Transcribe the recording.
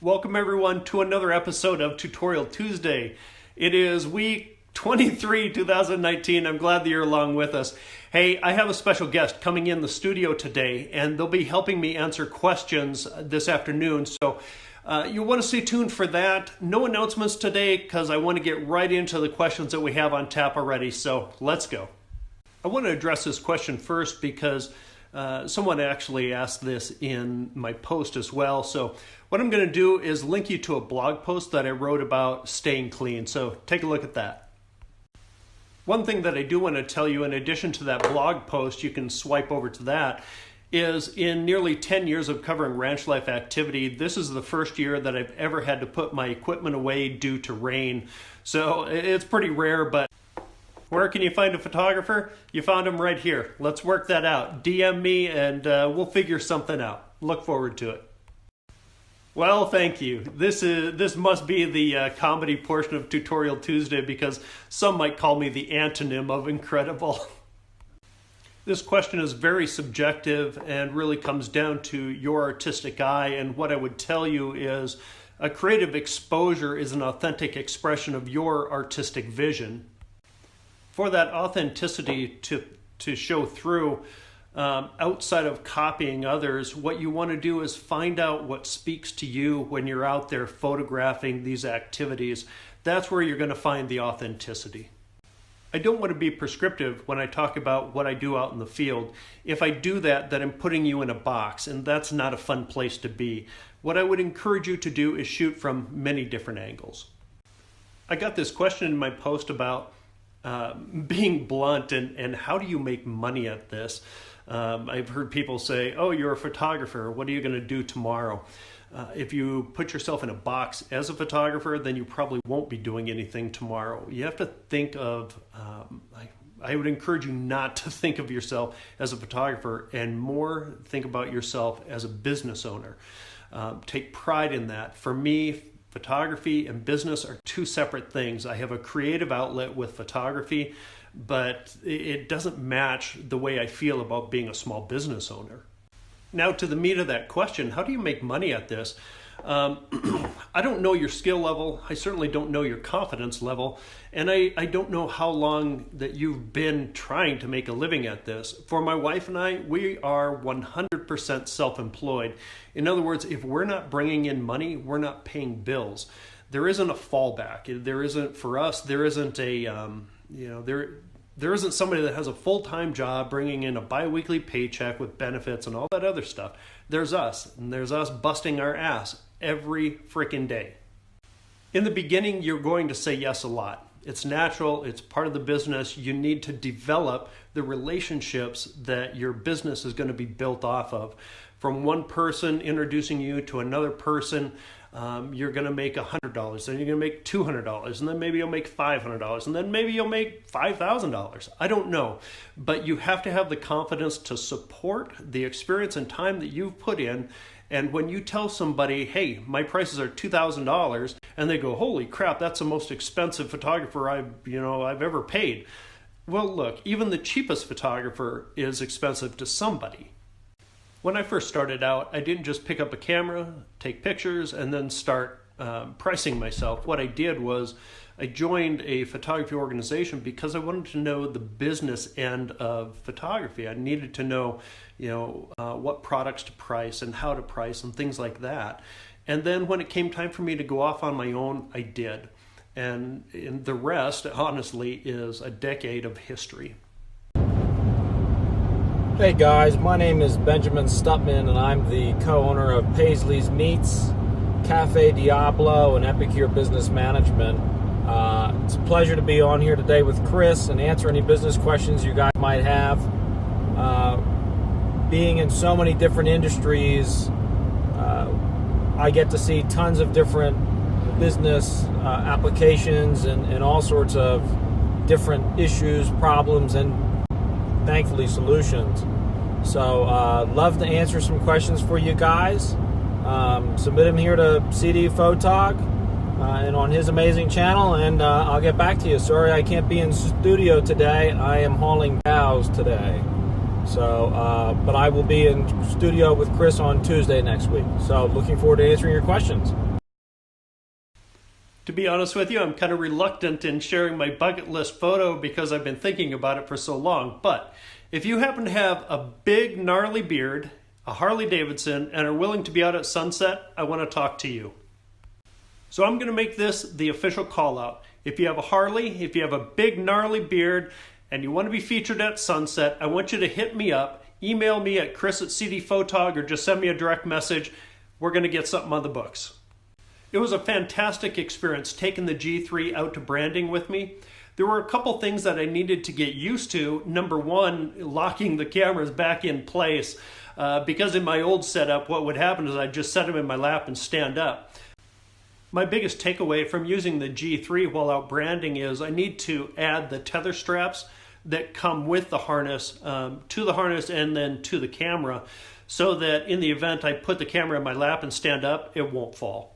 Welcome everyone to another episode of Tutorial Tuesday. It is week 23, 2019. I'm glad that you're along with us. Hey, I have a special guest coming in the studio today, and they'll be helping me answer questions this afternoon. So you'll want to stay tuned for that. No announcements today because I want to get right into the questions that we have on tap already. So let's go. I want to address this question first because someone actually asked this in my post as well. So what I'm going to do is link you to a blog post that I wrote about staying clean. So take a look at that. One thing that I do want to tell you, in addition to that blog post, you can swipe over to that, is in nearly 10 years of covering ranch life activity, this is the first year that I've ever had to put my equipment away due to rain. So it's pretty rare, but where can you find a photographer? You found him right here. Let's work that out. DM me and we'll figure something out. Look forward to it. Well, thank you. This must be the comedy portion of Tutorial Tuesday because some might call me the antonym of incredible. This question is very subjective and really comes down to your artistic eye. And what I would tell you is a creative exposure is an authentic expression of your artistic vision. For that authenticity to show through, outside of copying others, what you want to do is find out what speaks to you when you're out there photographing these activities. That's where you're going to find the authenticity. I don't want to be prescriptive when I talk about what I do out in the field. If I do that, then I'm putting you in a box, and that's not a fun place to be. What I would encourage you to do is shoot from many different angles. I got this question in my post about being blunt and how do you make money at this? I've heard people say, oh, you're a photographer. What are you going to do tomorrow? If you put yourself in a box as a photographer, then you probably won't be doing anything tomorrow. You have to think of, I would encourage you not to think of yourself as a photographer and more think about yourself as a business owner. Take pride in that. For me, photography and business are two separate things. I have a creative outlet with photography, but it doesn't match the way I feel about being a small business owner. Now to the meat of that question, how do you make money at this? I don't know your skill level. I certainly don't know your confidence level. And I don't know how long that you've been trying to make a living at this. For my wife and I, we are 100% self-employed. In other words, if we're not bringing in money, we're not paying bills. There isn't a fallback. There isn't, for us, there isn't a, there isn't somebody that has a full-time job bringing in a biweekly paycheck with benefits and all that other stuff. There's us, and there's us busting our ass every freaking day. In the beginning, you're going to say yes a lot. It's natural, it's part of the business. You need to develop the relationships that your business is going to be built off of. From one person introducing you to another person, you're going to make $100, then you're going to make $200, and then maybe you'll make $500, and then maybe you'll make $5,000. I don't know, but you have to have the confidence to support the experience and time that you've put in. And when you tell somebody, hey, my prices are $2,000, and they go, holy crap, that's the most expensive photographer I've ever paid. Well, look, even the cheapest photographer is expensive to somebody. When I first started out, I didn't just pick up a camera, take pictures, and then start pricing myself. What I did was I joined a photography organization because I wanted to know the business end of photography. I needed to know, what products to price and how to price and things like that. And then when it came time for me to go off on my own, I did. And the rest, honestly, is a decade of history. Hey guys, my name is Benjamin Stutman and I'm the co-owner of Paisley's Meats, Cafe Diablo, and Epicure Business Management. It's a pleasure to be on here today with Chris and answer any business questions you guys might have. Being in so many different industries, I get to see tons of different business applications and all sorts of different issues, problems, and thankfully solutions. So love to answer some questions for you guys. Submit them here to CD Photog and on his amazing channel, and I'll get back to you. Sorry I can't be in studio today. I am hauling cows today. So, but I will be in studio with Chris on Tuesday next week. So looking forward to answering your questions. To be honest with you, I'm kind of reluctant in sharing my bucket list photo because I've been thinking about it for so long. But if you happen to have a big gnarly beard, a Harley Davidson, and are willing to be out at sunset, I want to talk to you. So I'm going to make this the official call out. If you have a Harley, if you have a big gnarly beard, and you want to be featured at sunset, I want you to hit me up, email me at chris@cdphotog, or just send me a direct message. We're going to get something on the books. It was a fantastic experience taking the G3 out to branding with me. There were a couple things that I needed to get used to. Number one, locking the cameras back in place. Because in my old setup, what would happen is I'd just set them in my lap and stand up. My biggest takeaway from using the G3 while out branding is I need to add the tether straps that come with the harness to the harness and then to the camera, so that in the event I put the camera in my lap and stand up, it won't fall.